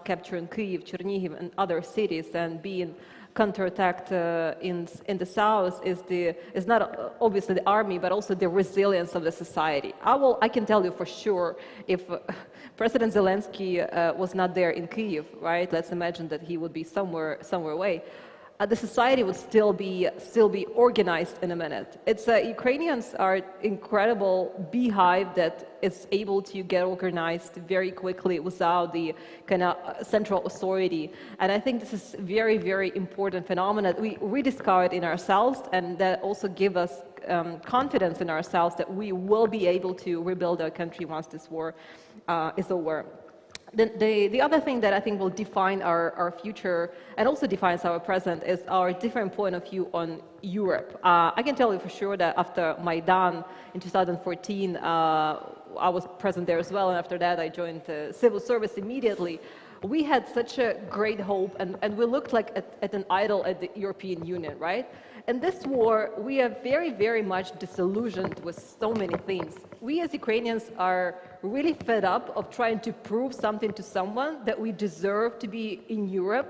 capturing Kyiv, Chernihiv, and other cities and being counterattacked in the south is not obviously the army, but also the resilience of the society. I can tell you for sure, if President Zelensky was not there in Kyiv, right? Let's imagine that he would be somewhere away. The society would still be organized in a minute. Ukrainians are incredible beehive that is able to get organized very quickly without the kind of central authority. And I think this is very, very important phenomenon. We rediscover it in ourselves, and that also give us confidence in ourselves that we will be able to rebuild our country once this war is over. The other thing that I think will define our future and also defines our present is our different point of view on Europe. I can tell you for sure that after Maidan in 2014, I was present there as well, and after that I joined civil service immediately. We had such a great hope, and we looked like at an idol at the European Union, right? In this war, we are very, very much disillusioned with so many things. We as Ukrainians are really fed up of trying to prove something to someone that we deserve to be in Europe.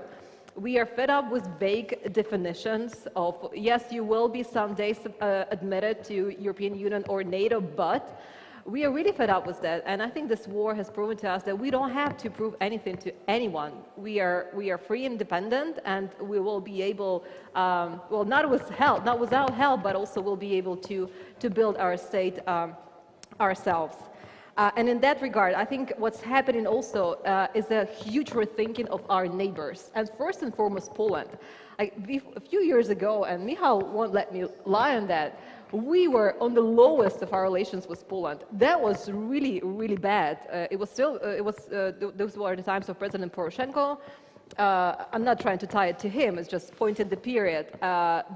We are fed up with vague definitions of, yes, you will be someday admitted to European Union or NATO, but we are really fed up with that. And I think this war has proven to us that we don't have to prove anything to anyone. We are free, independent, and we will be able, well, not without help, but also we'll be able to build our state ourselves. And in that regard, I think what's happening also is a huge rethinking of our neighbors, and first and foremost, Poland. A few years ago, and Michal won't let me lie on that, we were on the lowest of our relations with Poland. That was really, really bad. Those were the times of President Poroshenko. I'm not trying to tie it to him, it's just pointing the period.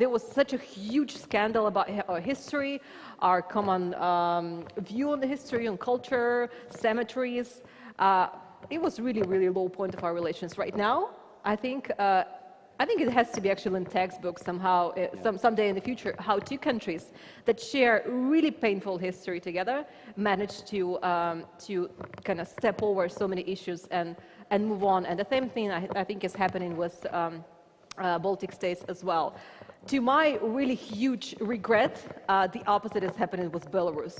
There was such a huge scandal about our history, our common view on the history, on culture, cemeteries. It was really, really low point of our relations. Right now, I think it has to be actually in textbooks somehow, someday in the future, how two countries that share really painful history together manage to kind of step over so many issues and move on. And the same thing I think is happening with Baltic states as well. To my really huge regret, the opposite is happening with Belarus.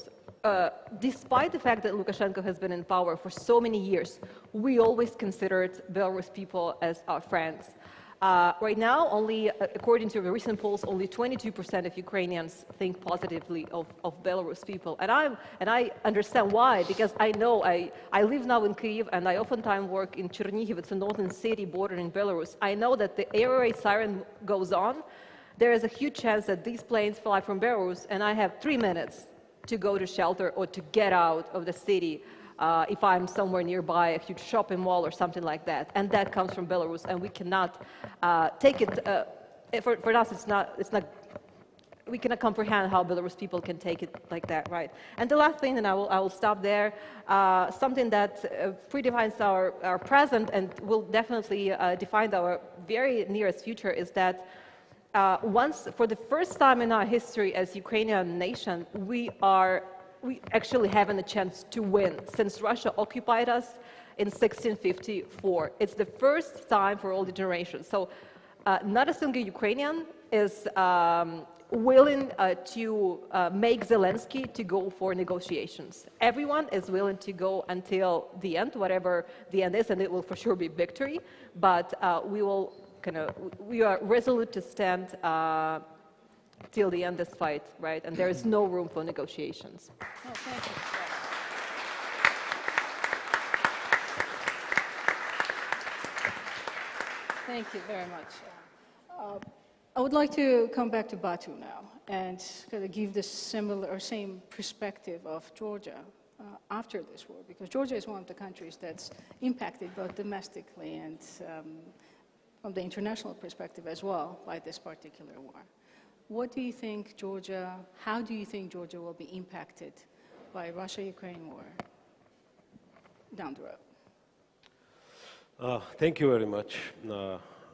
Despite the fact that Lukashenko has been in power for so many years, we always considered Belarus people as our friends. Right now, according to the recent polls, only 22% of Ukrainians think positively of Belarus people. And I understand why, because I know, I live now in Kyiv, and I oftentimes work in Chernihiv. It's a northern city bordering Belarus. I know that the air raid siren goes on. There is a huge chance that these planes fly from Belarus, and I have 3 minutes to go to shelter or to get out of the city. If I'm somewhere nearby, a huge shopping mall or something like that, and that comes from Belarus, and we cannot take it. For us, it's not. We cannot comprehend how Belarus people can take it like that, right? And the last thing, and I will stop there. Something that predefines our present and will definitely define our very nearest future is that for the first time in our history as Ukrainian nation, we actually having a chance to win since Russia occupied us in 1654. It's the first time for all the generations. So not a single Ukrainian is willing to make Zelensky to go for negotiations. Everyone is willing to go until the end, whatever the end is, and it will for sure be victory. But we are resolute to stand till the end of this fight, right? And there is no room for negotiations. Oh, thank you. Thank you very much. I would like to come back to Batu now and kind of give the similar or same perspective of Georgia after this war, because Georgia is one of the countries that's impacted both domestically and from the international perspective as well by this particular war. What do you think how do you think Georgia will be impacted by Russia-Ukraine war down the road? Thank you very much.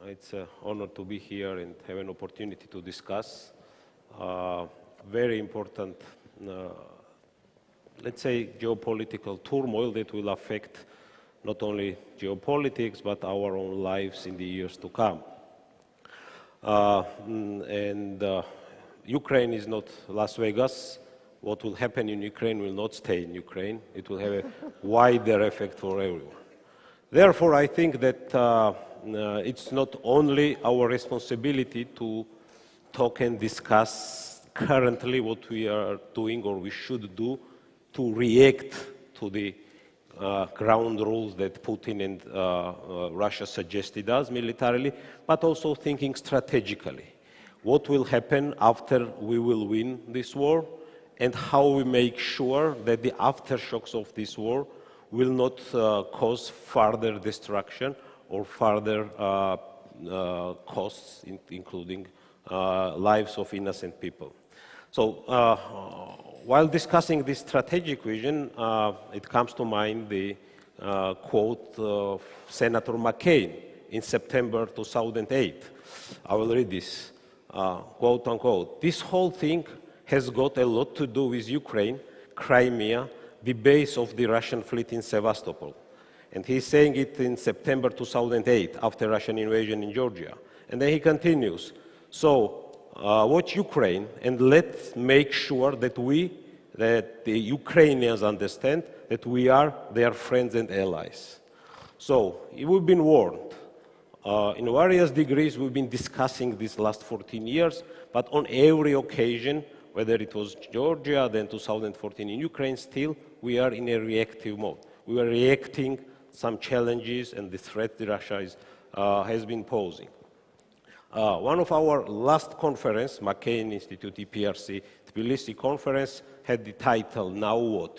It's an honor to be here and have an opportunity to discuss very important, let's say, geopolitical turmoil that will affect not only geopolitics, but our own lives in the years to come. Ukraine is not Las Vegas. What will happen in Ukraine will not stay in Ukraine. It will have a wider effect for everyone. Therefore, I think that it's not only our responsibility to talk and discuss currently what we are doing or we should do to react to the ground rules that Putin and Russia suggested us militarily, but also thinking strategically. What will happen after we will win this war, and how we make sure that the aftershocks of this war will not cause further destruction or further costs, including lives of innocent people. So while discussing this strategic vision, it comes to mind the quote of Senator McCain in September 2008. I will read this, quote unquote, "This whole thing has got a lot to do with Ukraine, Crimea, the base of the Russian fleet in Sevastopol." And he's saying it in September 2008, after Russian invasion in Georgia. And then he continues, "So watch Ukraine and let's make sure that the Ukrainians understand that we are their friends and allies." So we've been warned. In various degrees, we've been discussing this last 14 years, but on every occasion, whether it was Georgia, then 2014 in Ukraine, still we are in a reactive mode. We are reacting some challenges and the threat that Russia has been posing. One of our last conference, McCain Institute EPRC Tbilisi conference, had the title, "Now What?"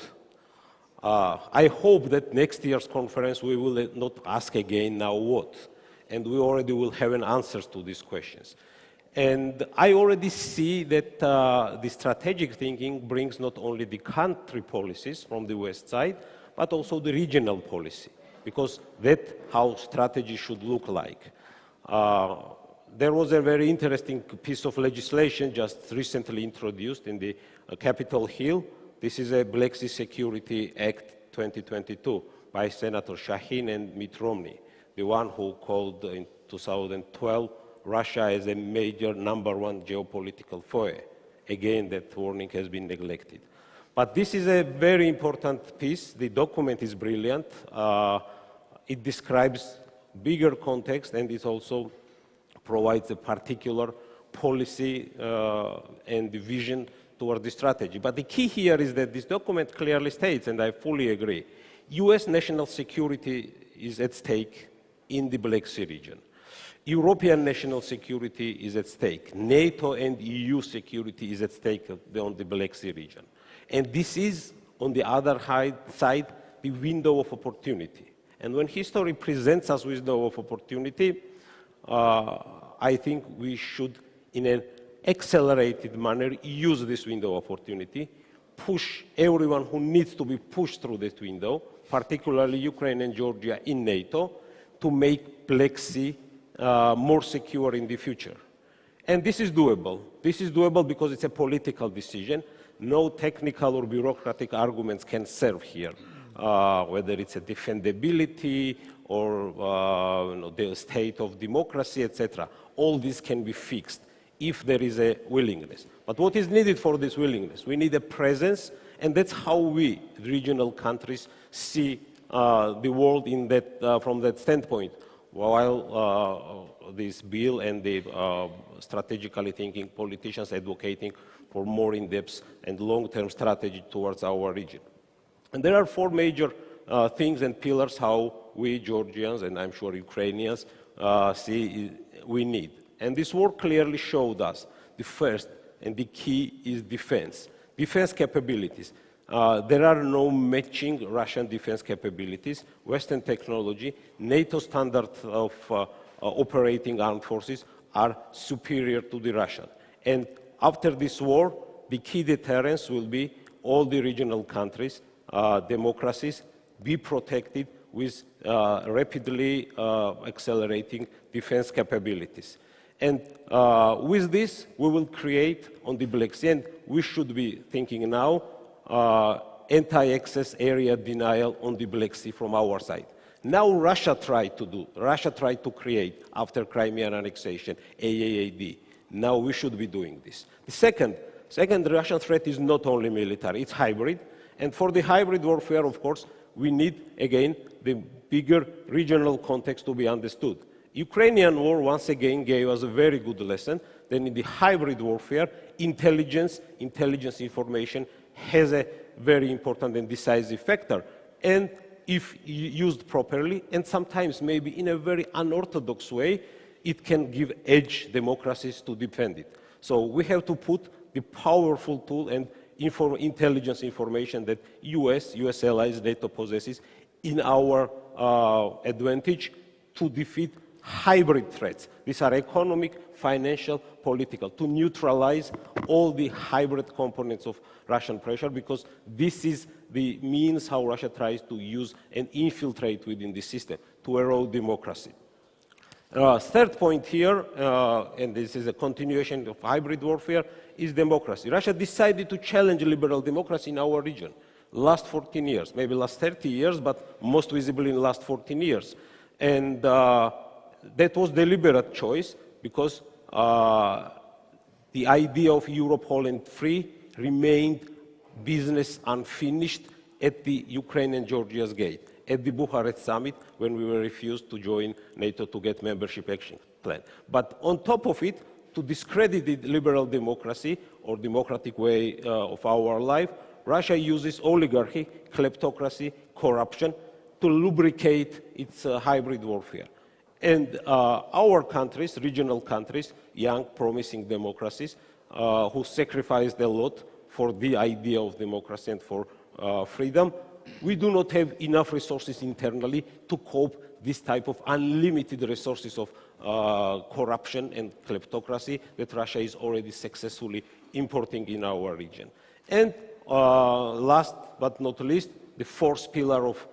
I hope that next year's conference we will not ask again, "Now what?" And we already will have an answer to these questions. And I already see that the strategic thinking brings not only the country policies from the West side, but also the regional policy, because that's how strategy should look like. There was a very interesting piece of legislation just recently introduced in the Capitol Hill. This is a Black Sea Security Act 2022 by Senator Shaheen and Mitt Romney, the one who called in 2012 Russia as a major #1 geopolitical foe. Again, that warning has been neglected. But this is a very important piece. The document is brilliant. It describes bigger context, and it also provides a particular policy and the vision toward the strategy. But the key here is that this document clearly states, and I fully agree, US national security is at stake in the Black Sea region. European national security is at stake. NATO and EU security is at stake on the Black Sea region. And this is, on the other side, the window of opportunity. And when history presents us with window of opportunity, I think we should, in an accelerated manner, use this window of opportunity, push everyone who needs to be pushed through this window, particularly Ukraine and Georgia in NATO, to make Black Sea more secure in the future. And this is doable. This is doable because it's a political decision. No technical or bureaucratic arguments can serve here, whether it's a defendability or the state of democracy, etc. All this can be fixed if there is a willingness. But what is needed for this willingness? We need a presence, and that's how we, regional countries, see the world in that, from that standpoint. While this bill and the strategically thinking politicians advocating for more in-depth and long-term strategy towards our region. And there are four major things and pillars how we Georgians, and I'm sure Ukrainians, see we need. And this war clearly showed us the first and the key is defense. Defense capabilities. There are no matching Russian defense capabilities, Western technology, NATO standards of operating armed forces are superior to the Russian. And after this war, the key deterrence will be all the regional countries, democracies, be protected with rapidly accelerating defense capabilities. And with this, we will create on the Black Sea, and we should be thinking now, anti-access area denial on the Black Sea from our side. Now Russia tried to create, after Crimean annexation, AAAD. Now we should be doing this. The second Russian threat is not only military, it's hybrid. And for the hybrid warfare, of course, we need, again, the bigger regional context to be understood. Ukrainian war, once again, gave us a very good lesson that in the hybrid warfare, intelligence information has a very important and decisive factor. And if used properly, and sometimes maybe in a very unorthodox way, it can give edge democracies to defend it. So we have to put the powerful tool and intelligence information that US allies, NATO possesses in our advantage to defeat hybrid threats. These are economic, financial, political, to neutralize all the hybrid components of Russian pressure, because this is the means how Russia tries to use and infiltrate within the system to erode democracy. Third point here, and this is a continuation of hybrid warfare, is democracy. Russia decided to challenge liberal democracy in our region. Last 14 years, maybe last 30 years, but most visibly in the last 14 years. And that was deliberate choice, because the idea of Europe whole and free remained business unfinished at the Ukraine and Georgia's gate, at the Bucharest summit, when we were refused to join NATO to get membership action plan. But on top of it, to discredit the liberal democracy or democratic way of our life, Russia uses oligarchy, kleptocracy, corruption to lubricate its hybrid warfare. And our countries, regional countries, young, promising democracies, who sacrificed a lot for the idea of democracy and for freedom, we do not have enough resources internally to cope this type of unlimited resources of corruption and kleptocracy that Russia is already successfully importing in our region. And last but not least, the fourth pillar of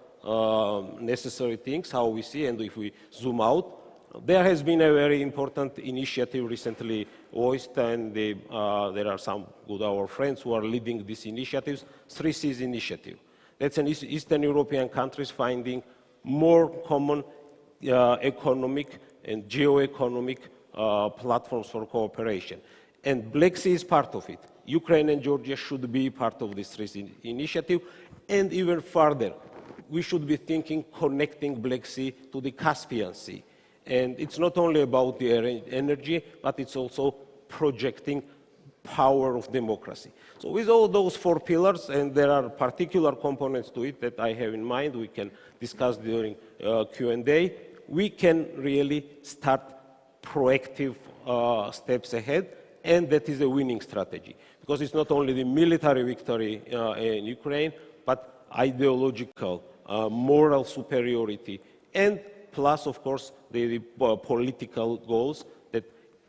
necessary things, how we see, and if we zoom out, there has been a very important initiative recently voiced, and there are some good our friends who are leading these initiatives, 3Cs initiative. That's an Eastern European countries finding more common economic and geo-economic platforms for cooperation. And Black Sea is part of it. Ukraine and Georgia should be part of this 3C initiative, and even further, we should be thinking connecting Black Sea to the Caspian Sea. And it's not only about the energy, but it's also projecting power of democracy. So with all those four pillars, and there are particular components to it that I have in mind, we can discuss during Q&A, we can really start proactive steps ahead, and that is a winning strategy. Because it's not only the military victory in Ukraine, but ideological, moral superiority, and plus, of course, the political goals that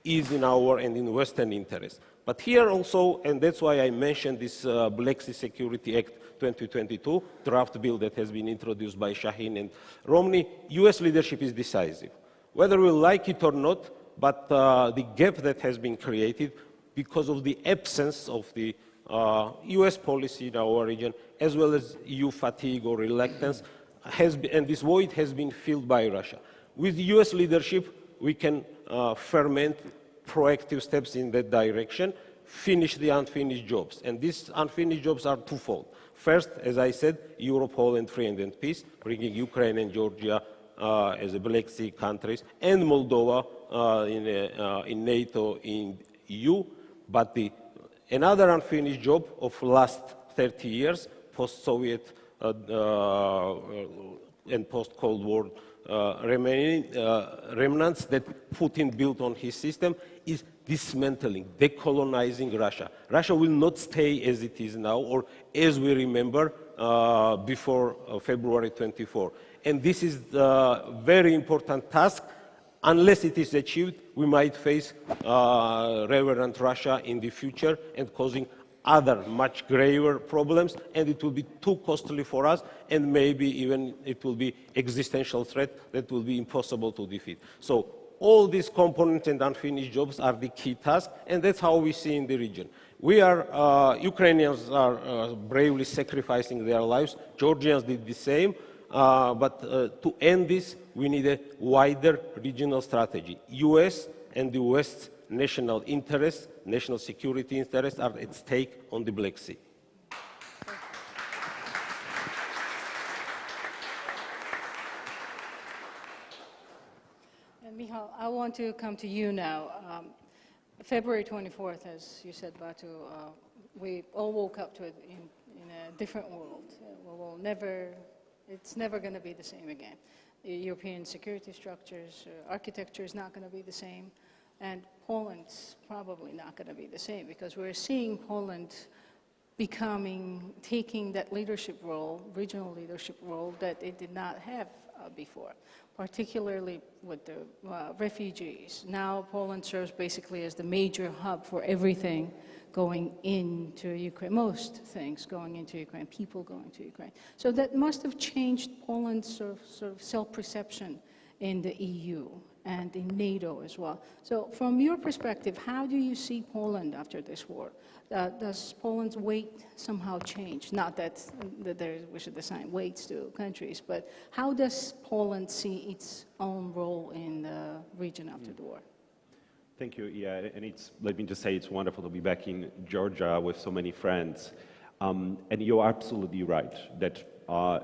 is in our and in Western interest. But here also, and that's why I mentioned this Black Sea Security Act 2022 draft bill that has been introduced by Shaheen and Romney, US leadership is decisive. Whether we like it or not, but the gap that has been created because of the absence of the US policy in our region, as well as EU fatigue or reluctance, and this void has been filled by Russia. With US leadership, we can ferment proactive steps in that direction, finish the unfinished jobs. And these unfinished jobs are twofold. First, as I said, Europe whole and free and in peace, bringing Ukraine and Georgia as a Black Sea countries, and Moldova in NATO, in EU. But another unfinished job of last 30 years, post-Soviet and post-Cold War remnants that Putin built on his system, is dismantling, decolonizing Russia. Russia will not stay as it is now, or as we remember before February 24. And this is a very important task. Unless it is achieved, we might face reverent Russia in the future and causing other much graver problems, and it will be too costly for us, and maybe even it will be existential threat that will be impossible to defeat. So all these components and unfinished jobs are the key task, and that's how we see in the region. We are, Ukrainians are bravely sacrificing their lives. Georgians did the same. but to end this, we need a wider regional strategy. US and the West's national interests, national security interests are at stake on the Black Sea. And Michal, I want to come to you now. February 24th, as you said, Batu, we all woke up to it in a different world. It's never going to be the same again. The European security structures, architecture is not going to be the same, and Poland's probably not going to be the same, because we're seeing Poland taking that leadership role, regional leadership role that it did not have before, particularly with the refugees. Now Poland serves basically as the major hub for everything going into Ukraine, most things going into Ukraine, people going to Ukraine. So that must have changed Poland's sort of self-perception in the EU and in NATO as well. So from your perspective, how do you see Poland after this war? Does Poland's weight somehow change? Not that we should assign weights to countries, but how does Poland see its own role in the region after the war? Thank you. Yeah, and let me just say, it's wonderful to be back in Georgia with so many friends. And you're absolutely right that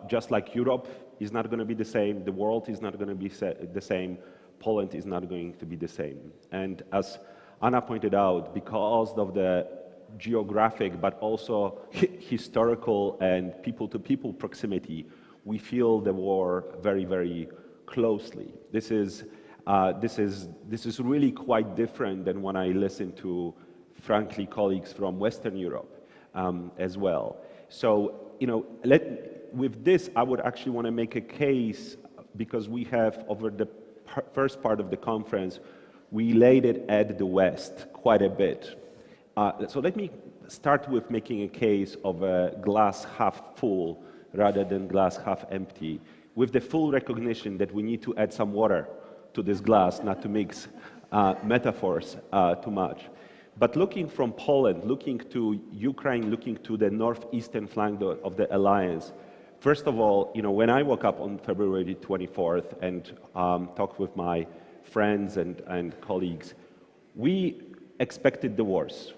just like Europe is not going to be the same, the world is not going to be the same, Poland is not going to be the same. And as Anna pointed out, because of the geographic but also historical and people-to-people proximity, we feel the war very, very closely. This is really quite different than when I listen to, frankly, colleagues from Western Europe as well. So, with this, I would actually want to make a case, because we have, over the first part of the conference, we laid it at the West quite a bit. So let me start with making a case of a glass half full rather than glass half empty, with the full recognition that we need to add some water to this glass, not to mix metaphors too much. But looking from Poland, looking to Ukraine, looking to the northeastern flank of the alliance, first of all, when I woke up on February 24th and talked with my friends and colleagues, we expected the worst,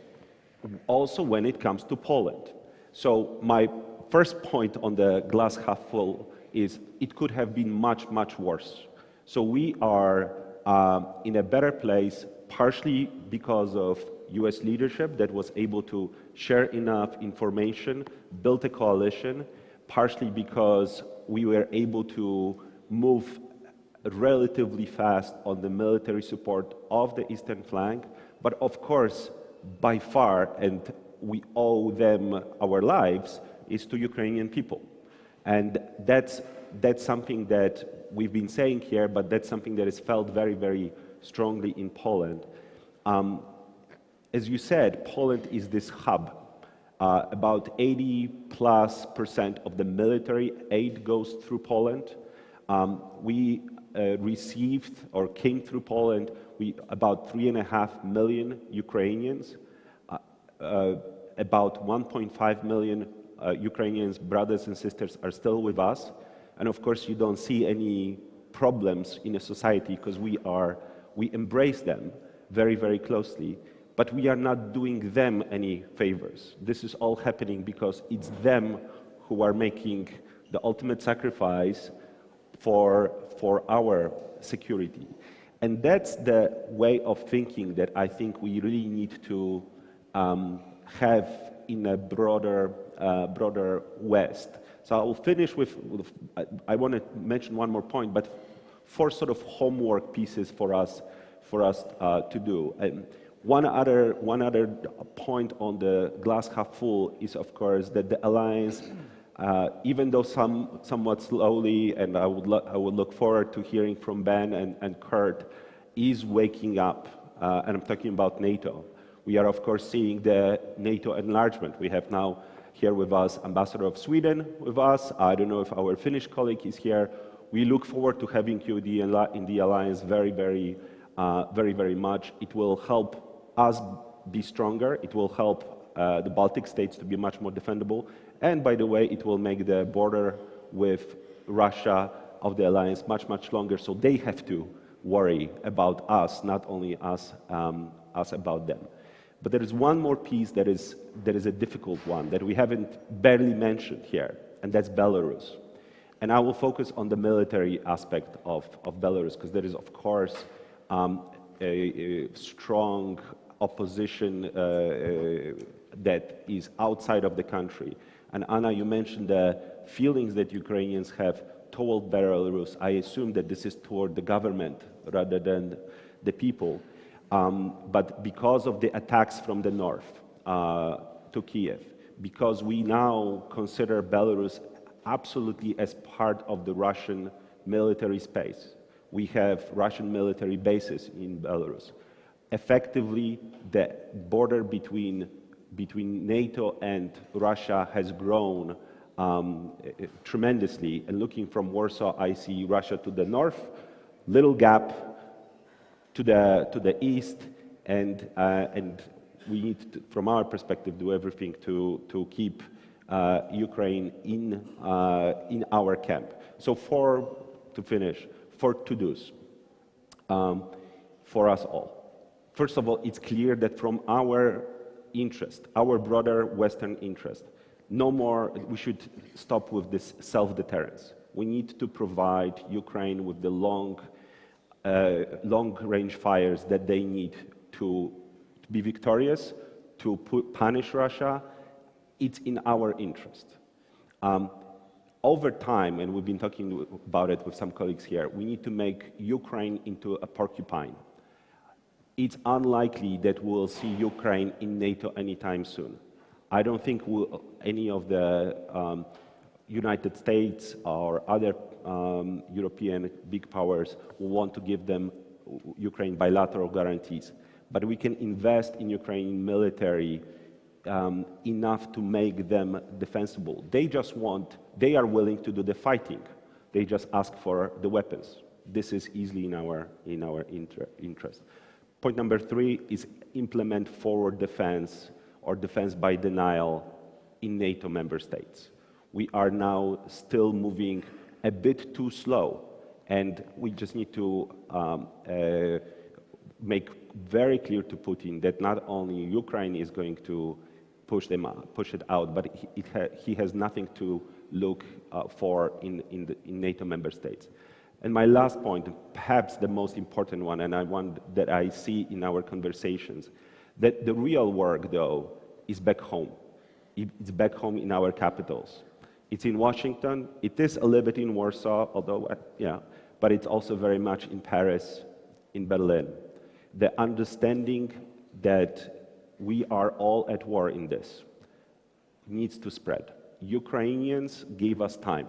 also when it comes to Poland. So my first point on the glass half full is it could have been much, much worse. So we are in a better place, partially because of US leadership that was able to share enough information, build a coalition, partially because we were able to move relatively fast on the military support of the eastern flank, but of course, by far, and we owe them our lives, is to Ukrainian people. And that's something that we've been saying here, but that's something that is felt very, very strongly in Poland. As you said, Poland is this hub. About 80+% of the military aid goes through Poland. We received or came through Poland about 3.5 million Ukrainians, about 1.5 million Ukrainians, brothers and sisters, are still with us. And of course, you don't see any problems in a society because we embrace them very, very closely. But we are not doing them any favors. This is all happening because it's them who are making the ultimate sacrifice for our security. And that's the way of thinking that I think we really need to have in a broader West. So I'll finish with I want to mention one more point, but 4 sort of homework pieces for us to do. One other point on the glass half full is, of course, that the alliance, even though somewhat slowly, and I would look forward to hearing from Ben and Kurt, is waking up, and I'm talking about NATO. We are, of course, seeing the NATO enlargement. We have now here with us Ambassador of Sweden with us. I don't know if our Finnish colleague is here. We look forward to having you in the alliance very, very, very much. It will help us be stronger. It will help the Baltic states to be much more defendable. And by the way, it will make the border with Russia of the alliance much, much longer, so they have to worry about us, not only us, us about them. But there is one more piece that is a difficult one that we haven't barely mentioned here, and that's Belarus. And I will focus on the military aspect of Belarus, because there is, of course, a strong opposition that is outside of the country. And Anna, you mentioned the feelings that Ukrainians have toward Belarus. I assume that this is toward the government rather than the people. But because of the attacks from the north to Kiev, because we now consider Belarus absolutely as part of the Russian military space. We have Russian military bases in Belarus. Effectively, the border between NATO and Russia has grown tremendously. And looking from Warsaw, I see Russia to the north, little gap to the east, and we need to, from our perspective, do everything to keep Ukraine in our camp. So to finish, four to-dos for us all. First of all, it's clear that from our interest, our broader Western interest, no more, we should stop with this self-deterrence. We need to provide Ukraine with the long-range fires that they need to be victorious, to punish Russia. It's in our interest. Over time, and we've been talking about it with some colleagues here, we need to make Ukraine into a porcupine. It's unlikely that we'll see Ukraine in NATO anytime soon. I don't think any of the United States or other European big powers will want to give them Ukraine bilateral guarantees. But we can invest in Ukrainian military enough to make them defensible. They are willing to do the fighting. They just ask for the weapons. This is easily in our interest. Point number 3 is implement forward defense or defense by denial in NATO member states. We are now still moving a bit too slow, and we just need to make very clear to Putin that not only Ukraine is going to push it out, but he has nothing to look for in NATO member states. And my last point, perhaps the most important one, and one that I see in our conversations, that the real work, though, is back home. It's back home in our capitals. It's in Washington. It is a little bit in Warsaw, although, but it's also very much in Paris, in Berlin. The understanding that we are all at war in this needs to spread. Ukrainians gave us time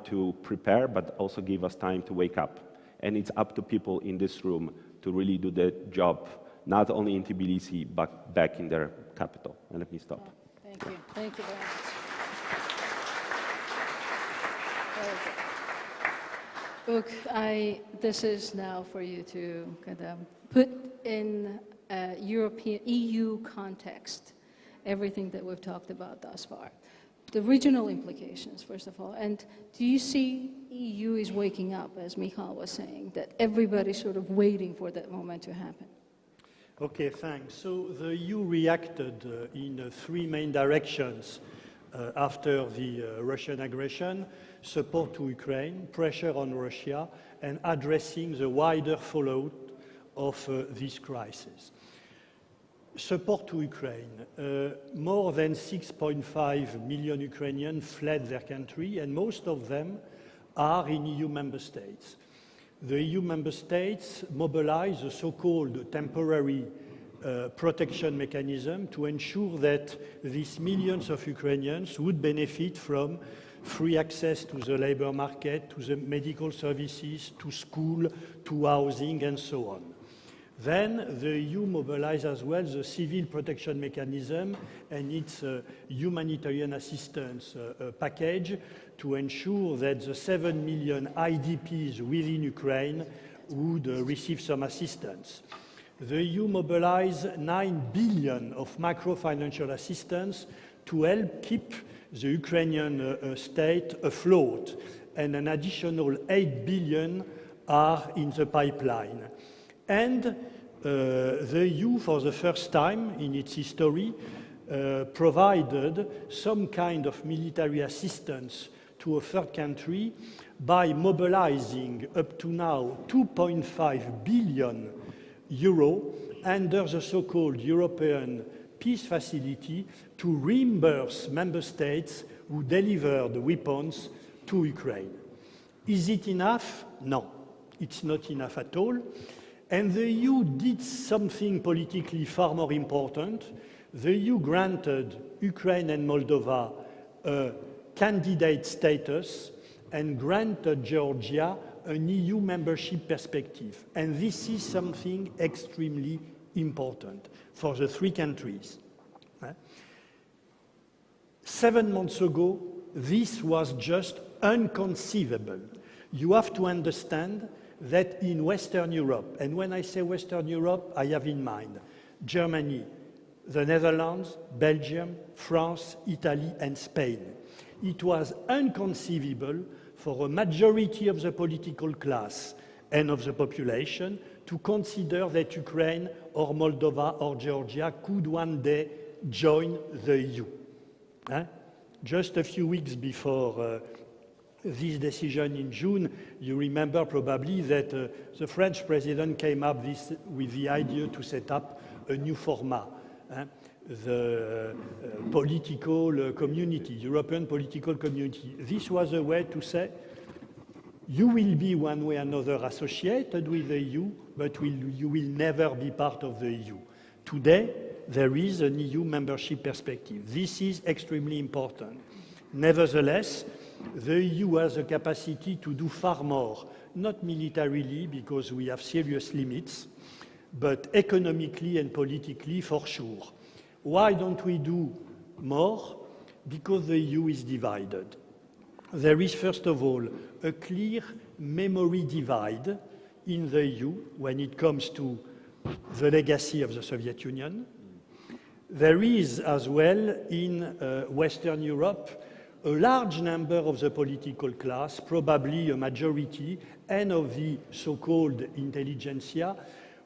to prepare, but also gave us time to wake up. And it's up to people in this room to really do the job, not only in Tbilisi, but back in their capital. And let me stop. Thank you. Thank you very much. Look, this is now for you to kind of put in a European, EU context, everything that we've talked about thus far. The regional implications, first of all, and do you see EU is waking up, as Michal was saying, that everybody's sort of waiting for that moment to happen? Okay, thanks. So the EU reacted in 3 main directions after the Russian aggression: support to Ukraine, pressure on Russia, and addressing the wider fallout of this crisis. Support to Ukraine. More than 6.5 million Ukrainians fled their country, and most of them are in EU member states. The EU member states mobilized the so-called temporary protection mechanism to ensure that these millions of Ukrainians would benefit from free access to the labor market, to the medical services, to school, to housing, and so on. Then the EU mobilized as well the civil protection mechanism and its humanitarian assistance package to ensure that the 7 million IDPs within Ukraine would receive some assistance. The EU mobilized 9 billion of macro-financial assistance to help keep the Ukrainian state afloat, and an additional 8 billion are in the pipeline. And the EU, for the first time in its history, provided some kind of military assistance to a third country by mobilizing up to now 2.5 billion euro under the so-called European Peace Facility to reimburse member states who delivered weapons to Ukraine. Is it enough? No, it's not enough at all. And the EU did something politically far more important. The EU granted Ukraine and Moldova a candidate status and granted Georgia an EU membership perspective. And this is something extremely important for the three countries. 7 months ago, this was just inconceivable. You have to understand that in Western Europe, and when I say Western Europe, I have in mind Germany, the Netherlands, Belgium, France, Italy, and Spain. It was inconceivable for a majority of the political class and of the population to consider that Ukraine or Moldova or Georgia could one day join the EU. Just a few weeks before this decision in June, you remember probably that the French president came up with the idea to set up a new format, the political community, European political community. This was a way to say, you will be one way or another associated with the EU, but you will never be part of the EU. Today, there is an EU membership perspective. This is extremely important. Nevertheless, the EU has a capacity to do far more, not militarily, because we have serious limits, but economically and politically for sure. Why don't we do more? Because the EU is divided. There is, first of all, a clear memory divide in the EU when it comes to the legacy of the Soviet Union. There is as well in Western Europe a large number of the political class, probably a majority, and of the so-called intelligentsia,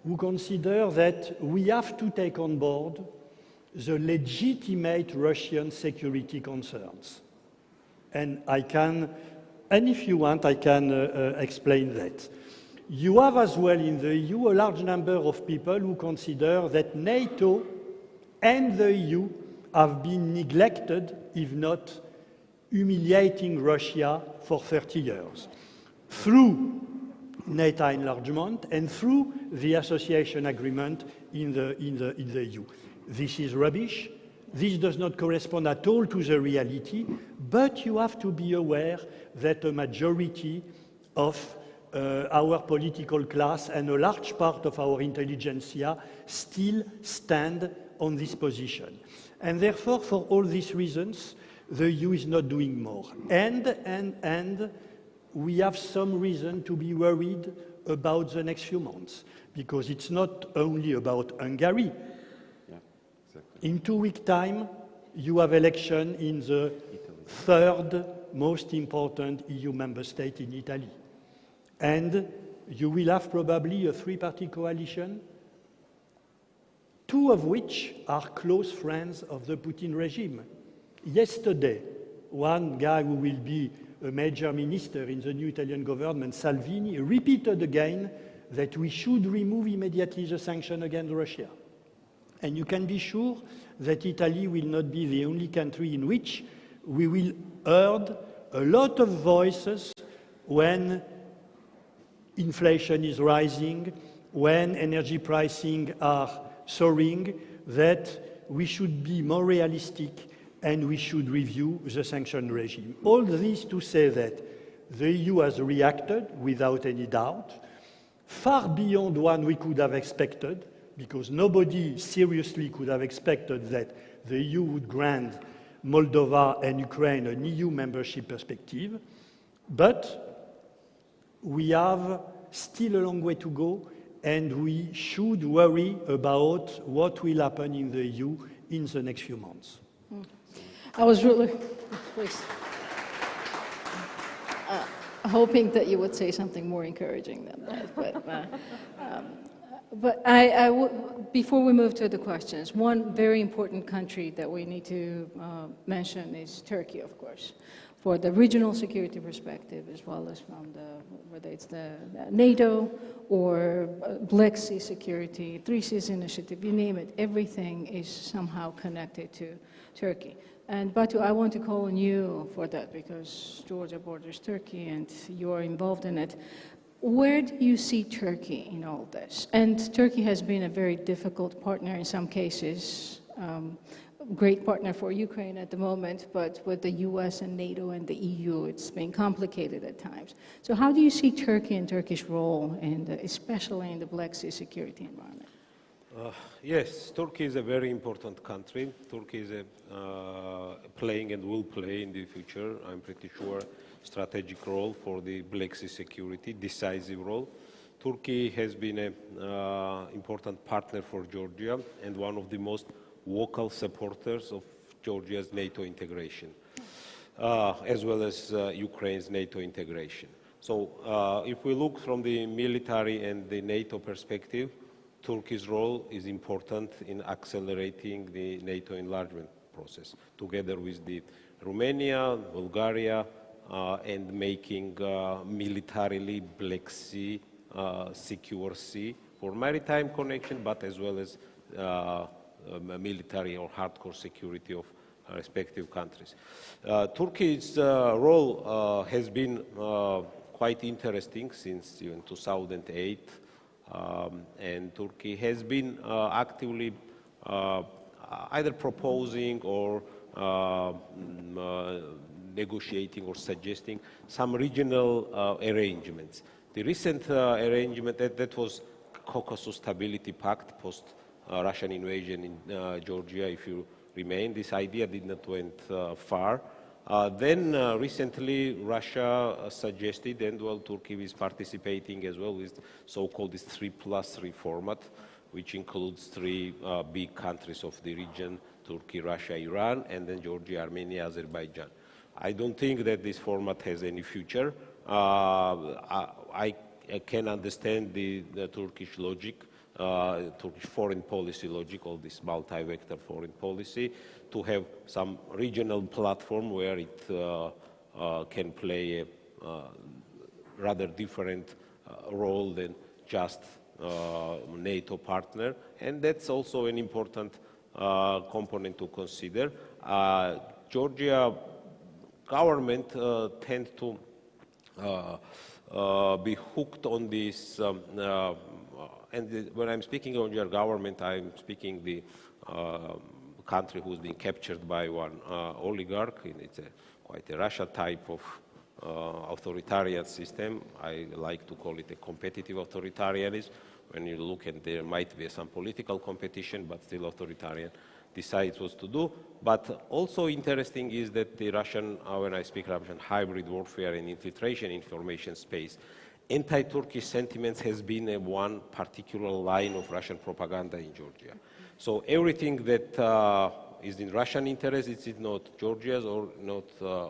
who consider that we have to take on board the legitimate Russian security concerns. And if you want, I can explain that. You have as well in the EU a large number of people who consider that NATO and the EU have been neglected, if not humiliating Russia for 30 years, through NATO enlargement and through the association agreement in the EU. This is rubbish. This does not correspond at all to the reality, but you have to be aware that a majority of our political class and a large part of our intelligentsia still stand on this position. And therefore, for all these reasons, the EU is not doing more. And we have some reason to be worried about the next few months, because it's not only about Hungary. Yeah, exactly. In 2 weeks' time, you have election in the third most important EU member state in Italy. And you will have probably a three-party coalition, two of which are close friends of the Putin regime. Yesterday, one guy who will be a major minister in the new Italian government, Salvini, repeated again that we should remove immediately the sanction against Russia. And you can be sure that Italy will not be the only country in which we will hear a lot of voices when inflation is rising, when energy pricing are soaring, that we should be more realistic and we should review the sanction regime. All this to say that the EU has reacted without any doubt, far beyond what we could have expected, because nobody seriously could have expected that the EU would grant Moldova and Ukraine an EU membership perspective. But we have still a long way to go, and we should worry about what will happen in the EU in the next few months. I was really please. Hoping that you would say something more encouraging than that, but before we move to the questions, one very important country that we need to mention is Turkey, of course, for the regional security perspective, as well as from whether it's the NATO or Black Sea security, Three Seas Initiative, you name it, everything is somehow connected to Turkey. And Batu, I want to call on you for that because Georgia borders Turkey and you are involved in it. Where do you see Turkey in all this? And Turkey has been a very difficult partner in some cases, great partner for Ukraine at the moment, but with the US and NATO and the EU, it's been complicated at times. So how do you see Turkey and Turkish role, especially in the Black Sea security environment? Yes, Turkey is a very important country. Turkey is playing and will play in the future, I'm pretty sure, strategic role for the Black Sea security, decisive role. Turkey has been an important partner for Georgia and one of the most vocal supporters of Georgia's NATO integration, as well as Ukraine's NATO integration. So if we look from the military and the NATO perspective, Turkey's role is important in accelerating the NATO enlargement process, together with the Romania, Bulgaria, and making militarily Black Sea secure sea for maritime connection, but as well as military or hardcore security of respective countries. Turkey's role has been quite interesting since even 2008. And Turkey has been actively either proposing or negotiating or suggesting some regional arrangements. The recent arrangement that was Caucasus Stability Pact post-Russian invasion in Georgia, if you remain, this idea did not went far. Then recently Russia suggested, and well, Turkey is participating as well with so-called this 3+3 format, which includes three big countries of the region, Turkey, Russia, Iran, and then Georgia, Armenia, Azerbaijan. I don't think that this format has any future. I can understand the Turkish logic, Turkish foreign policy logic, all this multi-vector foreign policy, to have some regional platform where it can play a rather different role than just NATO partner. And that's also an important component to consider. Georgia government tend to be hooked on this, and when I'm speaking on your government, I'm speaking the country who's been captured by one oligarch. It's quite a Russia type of authoritarian system. I like to call it a competitive authoritarianism. When you look at there might be some political competition, but still authoritarian decides what to do. But also interesting is that the Russian, when I speak Russian, hybrid warfare and infiltration information space, anti-Turkish sentiments has been one particular line of Russian propaganda in Georgia. So everything that is in Russian interest, it's not Georgia's or not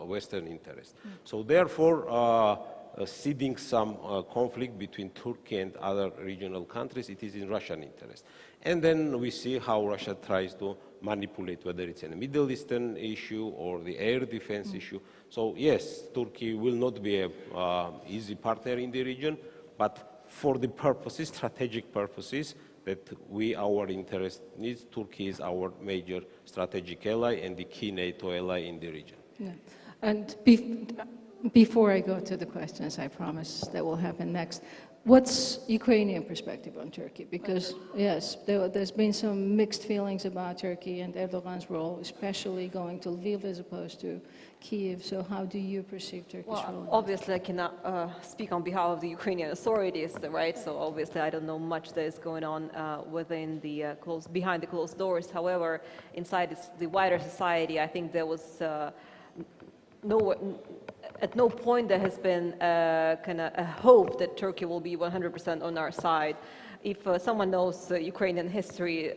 Western interest. So therefore, seeding some conflict between Turkey and other regional countries, it is in Russian interest. And then we see how Russia tries to manipulate, whether it's a Middle Eastern issue or the air defense issue. So yes, Turkey will not be an easy partner in the region, but for the purposes, strategic purposes, that our interest needs, Turkey is our major strategic ally and the key NATO ally in the region. Yeah. And before I go to the questions, I promise that will happen next. What's Ukrainian perspective on Turkey? Because, yes, there's been some mixed feelings about Turkey and Erdogan's role, especially going to Lviv as opposed to Kyiv. So how do you perceive Turkish role? Obviously, I cannot speak on behalf of the Ukrainian authorities, right? So obviously, I don't know much that is going on within the behind the closed doors. However, inside the wider society, I think there was at no point there has been kind of a hope that Turkey will be 100% on our side. If someone knows Ukrainian history,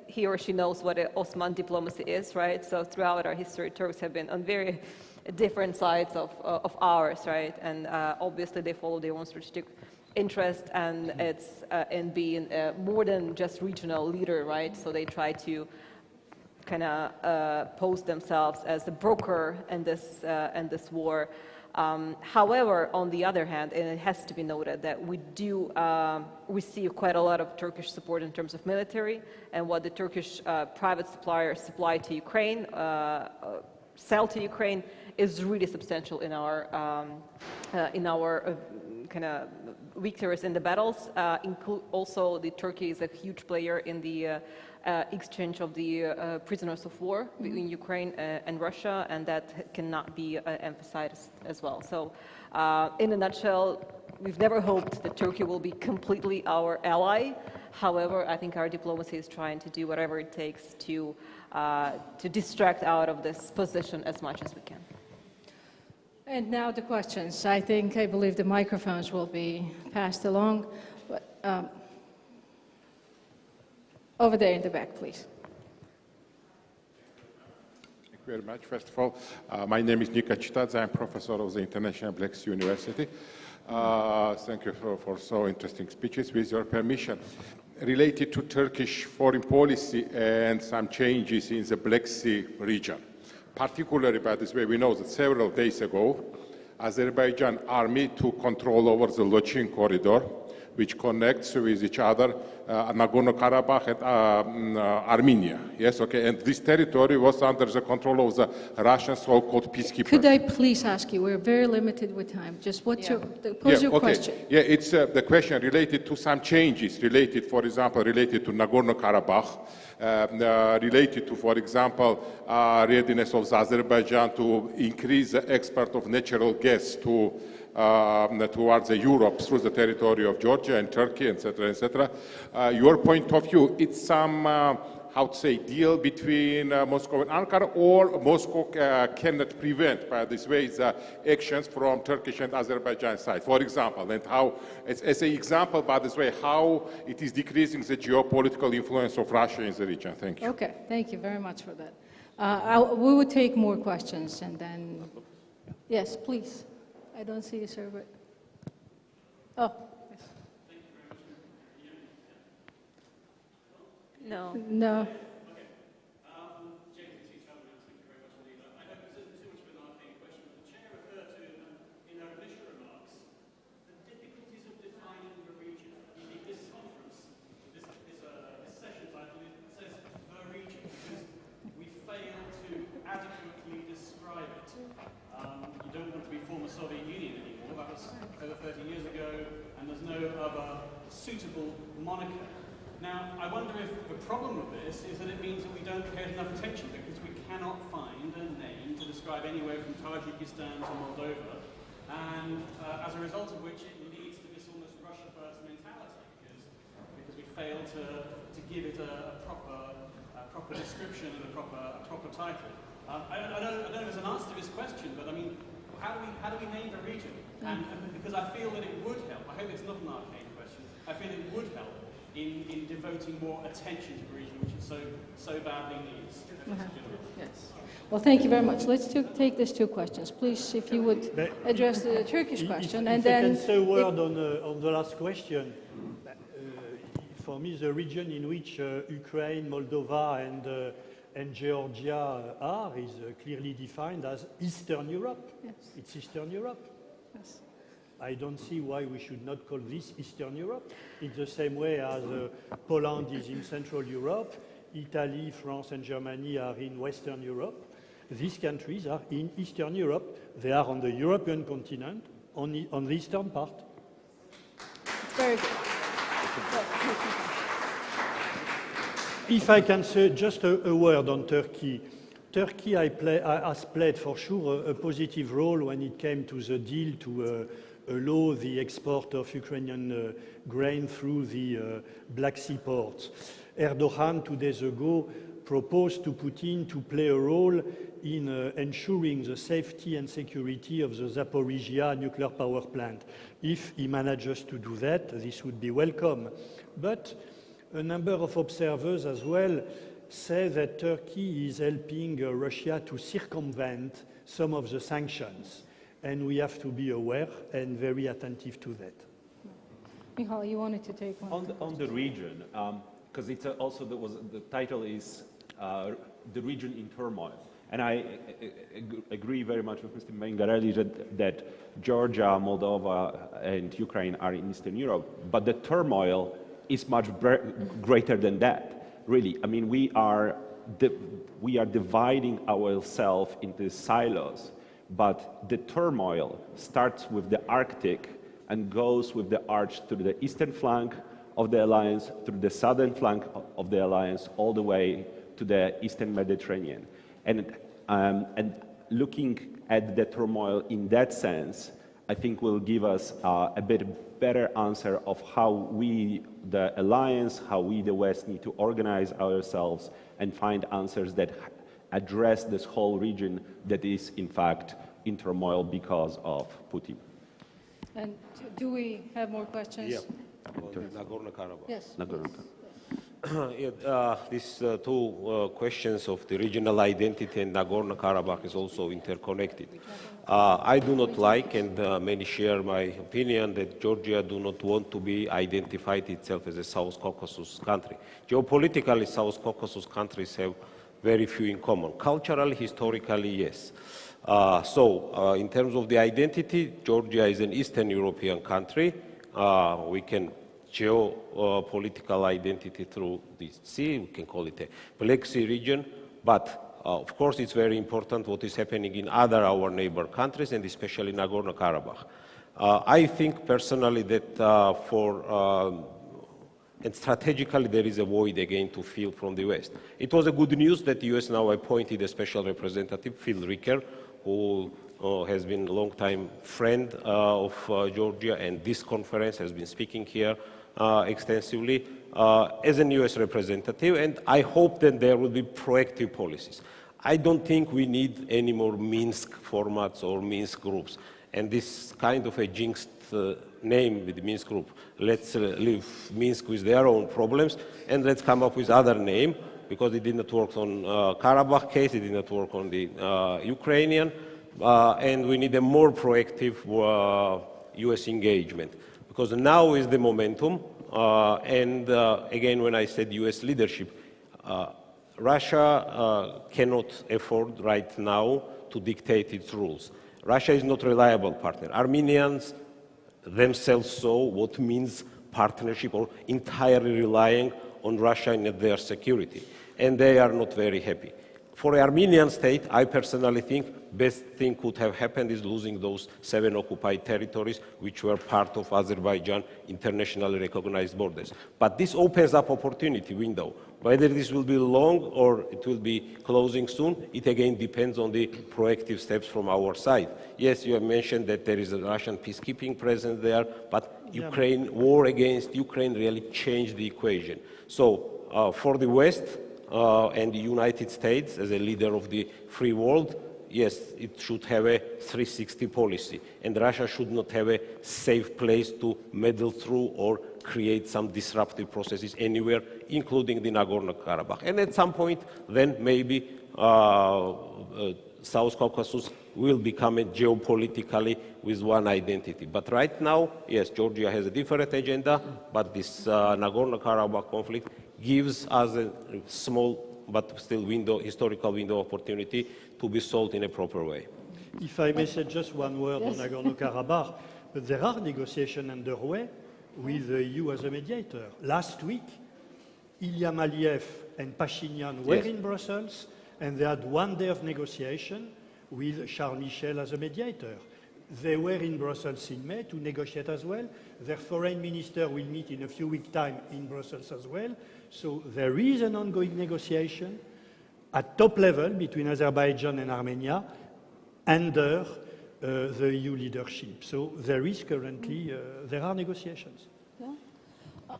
he or she knows what Osman diplomacy is, right? So throughout our history, Turks have been on very different sides of ours, right? And obviously they follow their own strategic interest, and it's in being more than just regional leader, right? So they try to kind of pose themselves as a broker in this war. However, on the other hand, and it has to be noted that we do receive quite a lot of Turkish support in terms of military, and what the Turkish private suppliers supply to Ukraine, sell to Ukraine, is really substantial in our kind of victories in the battles. Also, the Turkey is a huge player in the exchange of the prisoners of war between Ukraine and Russia, and that cannot be emphasized as well. So in a nutshell, we've never hoped that Turkey will be completely our ally. However, I think our diplomacy is trying to do whatever it takes to distract out of this position as much as we can. And now the questions. I believe the microphones will be passed along. But, over there in the back, please. Thank you very much. First of all, my name is Nika Chitadze. I'm professor of the International Black Sea University. Thank you for so interesting speeches. With your permission, related to Turkish foreign policy and some changes in the Black Sea region. Particularly, by this way, we know that several days ago, Azerbaijan army took control over the Lochin corridor, which connects with each other, Nagorno-Karabakh and Armenia. Yes, okay, and this territory was under the control of the Russian so-called peacekeepers. Could I please ask you, we're very limited with time, just pose your question. Yeah, it's the question related to some changes related, for example, related to Nagorno-Karabakh, related to, for example, readiness of Azerbaijan to increase the export of natural gas to towards Europe through the territory of Georgia and Turkey, etc., etc. Your point of view, it's some, how to say, deal between Moscow and Ankara, or Moscow cannot prevent, by this way, the actions from Turkish and Azerbaijan side, for example, and how, as an example, by this way, how it is decreasing the geopolitical influence of Russia in the region. Thank you. Okay, thank you very much for that. We will take more questions, and then, yes, please. I don't see you, sir, but, oh. No. No. Soviet Union anymore. That was over 30 years ago, and there's no other suitable moniker. Now, I wonder if the problem with this is that it means that we don't pay enough attention, because we cannot find a name to describe anywhere from Tajikistan to Moldova, and as a result of which it leads to this almost Russia-first mentality, because we fail to give it a proper description and a proper title. I don't know if there's an answer to this question, but I mean, how do we name the region? And because I feel that it would help, I hope it's not an arcane question, I feel it would help in devoting more attention to the region, which it so badly needs. Yes. Well, thank you very much. Let's take these two questions. Please, if you would address the Turkish question, and then... I can say a word on the last question. For me, the region in which Ukraine, Moldova, and Georgia is clearly defined as Eastern Europe. Yes. It's Eastern Europe. Yes. I don't see why we should not call this Eastern Europe. In the same way as Poland is in Central Europe, Italy, France, and Germany are in Western Europe. These countries are in Eastern Europe. They are on the European continent, on the eastern part. Very good. If I can say just a word on Turkey. Turkey has played for sure a positive role when it came to the deal to allow the export of Ukrainian grain through the Black Sea ports. Erdogan, 2 days ago, proposed to Putin to play a role in ensuring the safety and security of the Zaporizhia nuclear power plant. If he manages to do that, this would be welcome. But a number of observers as well say that Turkey is helping Russia to circumvent some of the sanctions, and we have to be aware and very attentive to that. Michal, you wanted to take one. On the region, because it's also the title is the region in turmoil, and I agree very much with Mr. Mingarelli that Georgia, Moldova, and Ukraine are in Eastern Europe, but the turmoil is much greater than that. Really, I mean, we are dividing ourselves into silos, but the turmoil starts with the Arctic and goes with the arch through the eastern flank of the alliance, through the southern flank of the alliance, all the way to the eastern Mediterranean. And looking at the turmoil in that sense, I think will give us a bit better answer of how we, the alliance, how we, the West, need to organize ourselves and find answers that address this whole region that is, in fact, in turmoil because of Putin. And do we have more questions? Yeah. Nagorno-Karabakh. Yes. These two questions of the regional identity and Nagorno-Karabakh is also interconnected. I do not like, and many share my opinion, that Georgia do not want to be identified itself as a South Caucasus country. Geopolitically, South Caucasus countries have very few in common. Culturally, historically, yes. In terms of the identity, Georgia is an Eastern European country. We can geopolitical identity through the sea, we can call it a Black Sea region, but of course it's very important what is happening in other our neighbor countries, and especially Nagorno-Karabakh. I think personally that and strategically there is a void again to fill from the West. It was a good news that the US now appointed a special representative, Phil Ricker, who has been a long-time friend of Georgia, and this conference has been speaking here extensively as a US representative, and I hope that there will be proactive policies. I don't think we need any more Minsk formats or Minsk groups, and this kind of a jinxed name with the Minsk group. Let's leave Minsk with their own problems, and let's come up with other name, because it did not work on Karabakh case, it did not work on the Ukrainian, and we need a more proactive US engagement, because now is the momentum, and again, when I said US leadership, Russia cannot afford right now to dictate its rules. Russia is not a reliable partner. Armenians themselves saw what means partnership or entirely relying on Russia and their security, and they are not very happy. For the Armenian state, I personally think best thing could have happened is losing those 7 occupied territories, which were part of Azerbaijan internationally recognized borders. But this opens up opportunity window. Whether this will be long or it will be closing soon, it again depends on the proactive steps from our side. Yes, you have mentioned that there is a Russian peacekeeping presence there, but Ukraine, war against Ukraine really changed the equation. So for the West, and the United States as a leader of the free world, yes, it should have a 360 policy, and Russia should not have a safe place to meddle through or create some disruptive processes anywhere, including the Nagorno-Karabakh. And at some point, then maybe South Caucasus will become a geopolitically with one identity. But right now, yes, Georgia has a different agenda, but this Nagorno-Karabakh conflict gives us a small but still historical window of opportunity to be solved in a proper way. If I may say just one word on Nagorno-Karabakh, but there are negotiations underway with the EU as a mediator. Last week, Ilham Aliyev and Pashinyan were in Brussels, and they had one day of negotiation with Charles Michel as a mediator. They were in Brussels in May to negotiate as well. Their foreign minister will meet in a few weeks' time in Brussels as well. So there is an ongoing negotiation at top level between Azerbaijan and Armenia under the EU leadership. So there is currently, there are negotiations. Yeah.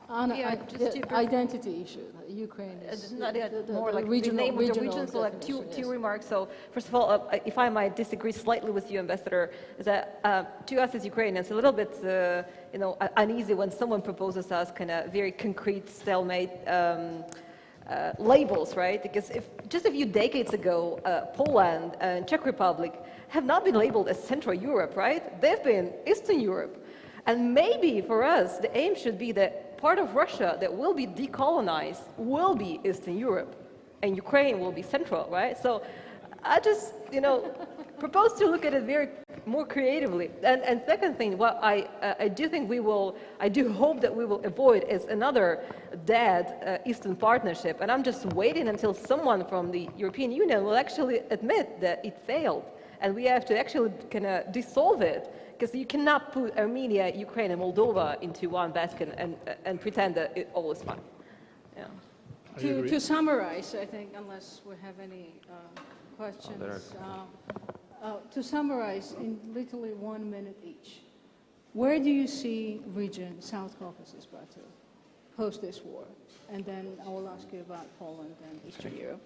Anna, Yeah, just the to- identity issue, Ukraine is Not yet, the more like regional, the name of the regional region. So like two definition, yes. remarks. So first of all, if I might disagree slightly with you, Ambassador, is that to us as Ukrainians, a little bit uneasy when someone proposes us kind of very concrete stalemate labels, right? Because just a few decades ago, Poland and Czech Republic have not been labeled as Central Europe, right? They've been Eastern Europe. And maybe for us, the aim should be that part of Russia that will be decolonized will be Eastern Europe, and Ukraine will be Central, right? So I just, propose to look at it very more creatively. And second thing, what I do think I do hope that we will avoid is another dead Eastern Partnership. And I'm just waiting until someone from the European Union will actually admit that it failed. And we have to actually kind of dissolve it. Because you cannot put Armenia, Ukraine, and Moldova into one basket and pretend that it all is fine. Yeah. To summarize, I think, unless we have any questions, to summarize in literally 1 minute each, where do you see region, South Caucasus, Batu, post this war? And then I will ask you about Poland and Eastern Europe,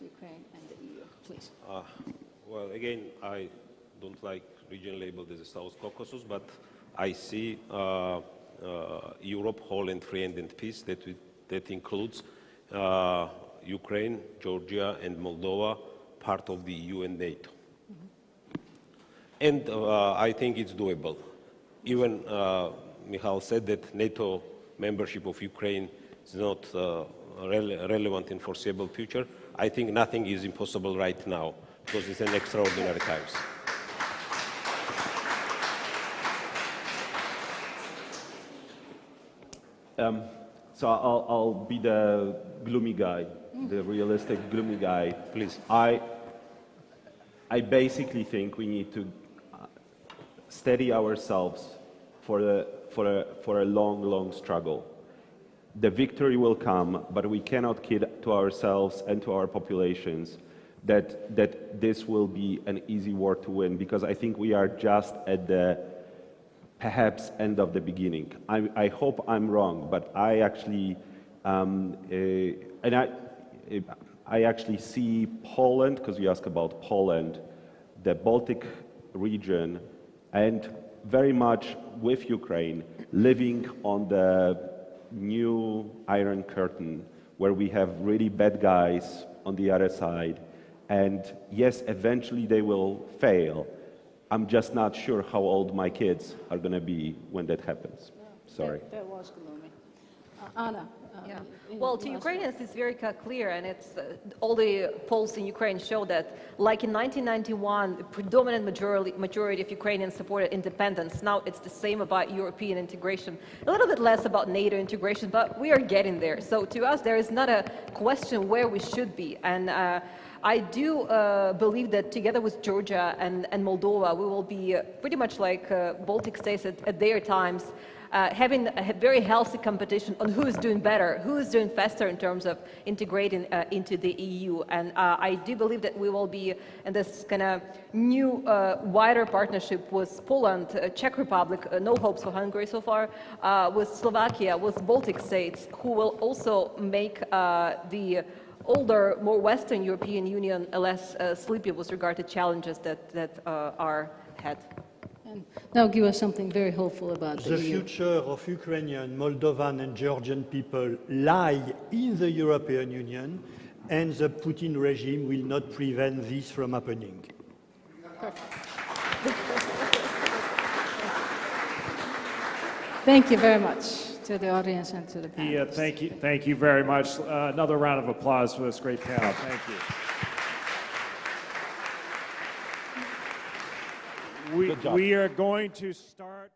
Ukraine, and the EU, please. Well, again, I don't like region labeled as the South Caucasus, but I see Europe whole and free and in peace. That includes Ukraine, Georgia, and Moldova, part of the EU and NATO. And I think it's doable. Even Michal said that NATO membership of Ukraine is not relevant in foreseeable future. I think nothing is impossible right now because it's an extraordinary times. So I'll be the gloomy guy, the realistic gloomy guy. Please. I basically think we need to steady ourselves for a long, long struggle. The victory will come, but we cannot kid to ourselves and to our populations that this will be an easy war to win, because I think we are just at the perhaps end of the beginning. I hope I'm wrong, but I actually I actually see Poland, because you asked about Poland, the Baltic region, and very much with Ukraine, living on the new Iron Curtain, where we have really bad guys on the other side. And yes, eventually they will fail. I'm just not sure how old my kids are going to be when that happens. Sorry. That was gloomy. Anna. Yeah. Well, to Ukrainians, it's very clear, and it's all the polls in Ukraine show that, like in 1991, the predominant majority of Ukrainians supported independence. Now it's the same about European integration, a little bit less about NATO integration, but we are getting there. So to us, there is not a question where we should be, and I do believe that together with Georgia and Moldova, we will be pretty much like Baltic states at their times, having a very healthy competition on who is doing better, who is doing faster in terms of integrating into the EU. And I do believe that we will be in this kind of new, wider partnership with Poland, Czech Republic, no hopes for Hungary so far, with Slovakia, with Baltic states, who will also make the older, more Western European Union less sleepy with regard to challenges that are ahead. And now give us something very hopeful about the EU. future of Ukrainian, Moldovan and Georgian people lie in the European Union, and the Putin regime will not prevent this from happening. Thank you very much to the audience and to the panelists. Yeah, thank you very much. Another round of applause for this great panel. Thank you. We are going to start.